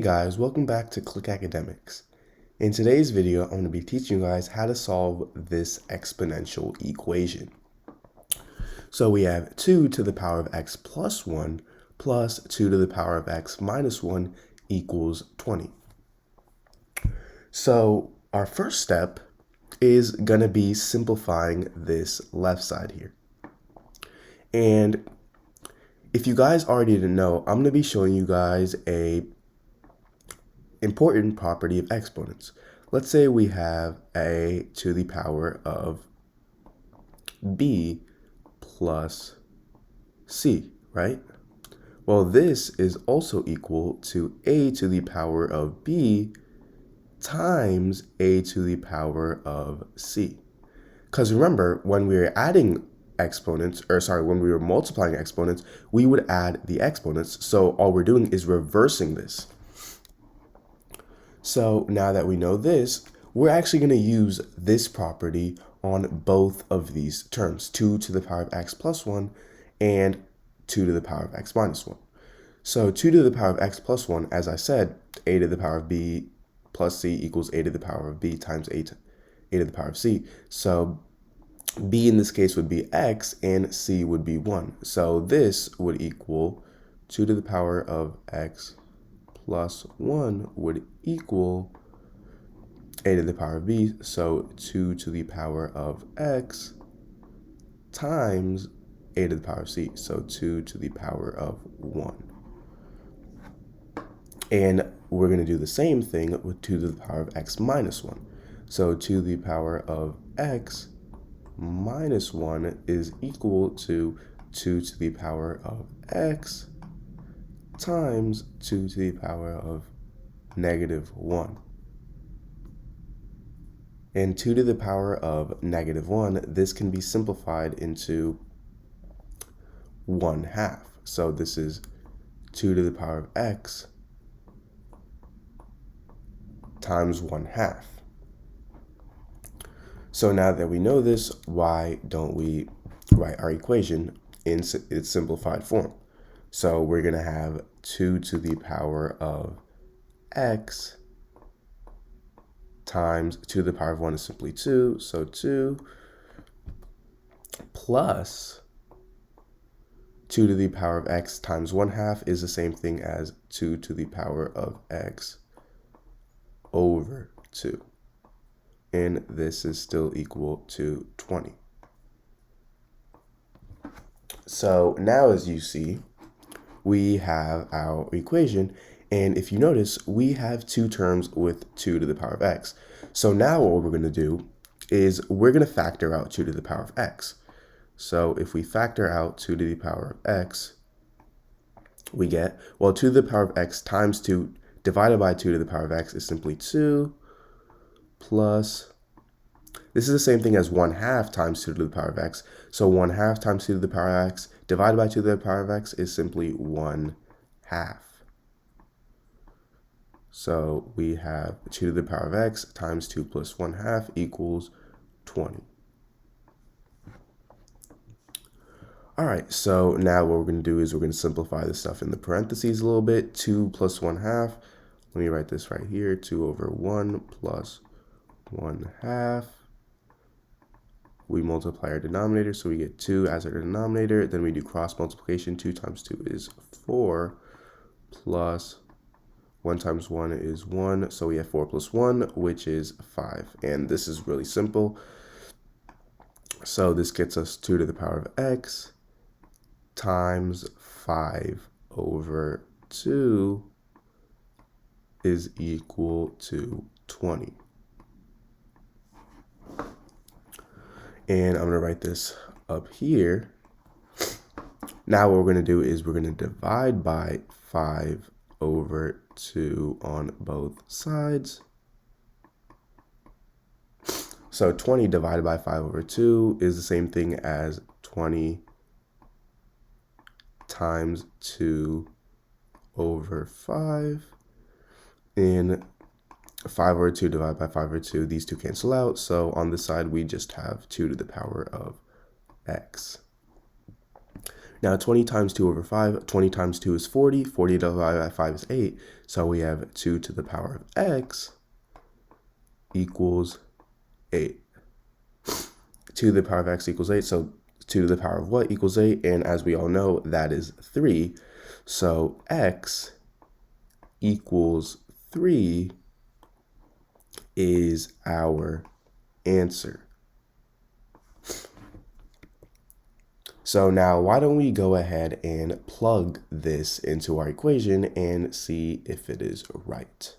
Guys, welcome back to Click Academics. In today's video, I'm going to be teaching you guys how to solve this exponential equation. So we have 2 to the power of x plus 1 plus 2 to the power of x minus 1 equals 20. So our first step is going to be simplifying this left side here. And if you guys already didn't know, I'm going to be showing you guys a important property of exponents. Let's say we have a to the power of b plus c, right? Well, this is also equal to a to the power of b times a to the power of c. Because remember, when we were adding exponents, when we were multiplying exponents, we would add the exponents. So all we're doing is reversing this. So now that we know this, we're actually going to use this property on both of these terms, 2 to the power of x plus 1 and 2 to the power of x minus 1. So 2 to the power of x plus 1, as I said, a to the power of b plus c equals a to the power of b times a to the power of c. So b in this case would be x and c would be 1. So this would equal 2 to the power of x plus 1 would equal a to the power of b, so 2 to the power of x times a to the power of c, so 2 to the power of 1. And we're going to do the same thing with 2 to the power of x minus 1. So 2 to the power of x minus 1 is equal to 2 to the power of x times 2 to the power of negative 1. And 2 to the power of negative 1, this can be simplified into 1/2. So this is 2 to the power of x times 1/2. So now that we know this, why don't we write our equation in its simplified form? So we're going to have 2 to the power of x times 2 to the power of 1 is simply 2. So 2 plus 2 to the power of x times 1/2 is the same thing as 2 to the power of x over 2. And this is still equal to 20. So now, as you see, we have our equation, and if you notice, we have two terms with 2 to the power of x. So now what we're going to do is we're going to factor out 2 to the power of x. So if we factor out 2 to the power of x, we get, well, 2 to the power of x times 2 divided by 2 to the power of x is simply 2 plus, this is the same thing as 1/2 times 2 to the power of x. So 1/2 times 2 to the power of x divided by 2 to the power of x is simply 1/2. So we have 2 to the power of x times 2 plus 1/2 equals 20. All right, so now what we're going to do is we're going to simplify this stuff in the parentheses a little bit. 2 plus 1/2. Let me write this right here. 2 over 1 plus 1/2. We multiply our denominator, so we get 2 as our denominator. Then we do cross multiplication. 2 times 2 is 4 plus 1 times 1 is 1. So we have 4 plus 1, which is 5. And this is really simple. So this gets us 2 to the power of x times 5 over 2 is equal to 20. And I'm going to write this up here. Now what we're going to do is we're going to divide by 5 over 2 on both sides. So 20 divided by 5 over 2 is the same thing as 20 times 2 over 5. And 5 over 2 divided by 5 over 2, these two cancel out. So on this side, we just have 2 to the power of x. Now 20 times 2 over 5, 20 times 2 is 40, 40 divided by 5 is 8, so we have 2 to the power of x equals 8. 2 to the power of x equals 8, so 2 to the power of what equals 8, and as we all know, that is 3. So x equals 3 is our answer. So now why don't we go ahead and plug this into our equation and see if it is right.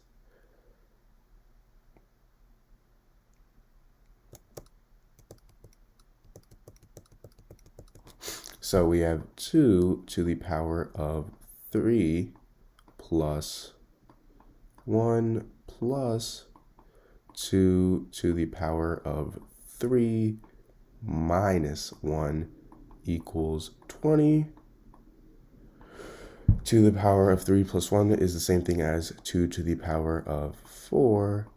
So we have 2 to the power of 3 plus 1 plus 2 to the power of 3 minus 1 equals 20. 2 to the power of 3 plus 1 is the same thing as 2 to the power of 4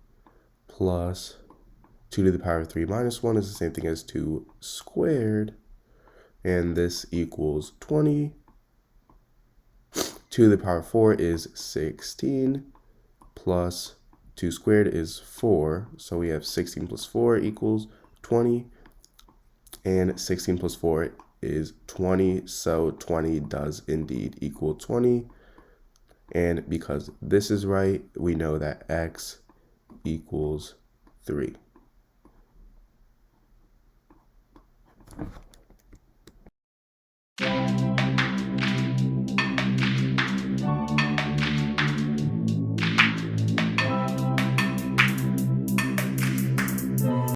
plus 2 to the power of 3 minus 1 is the same thing as 2 squared. And this equals 20. 2 to the power of 4 is 16 plus 2 squared is 4. So we have 16 plus 4 equals 20. And 16 plus 4 is 20. So 20 does indeed equal 20. And because this is right, we know that x equals 3.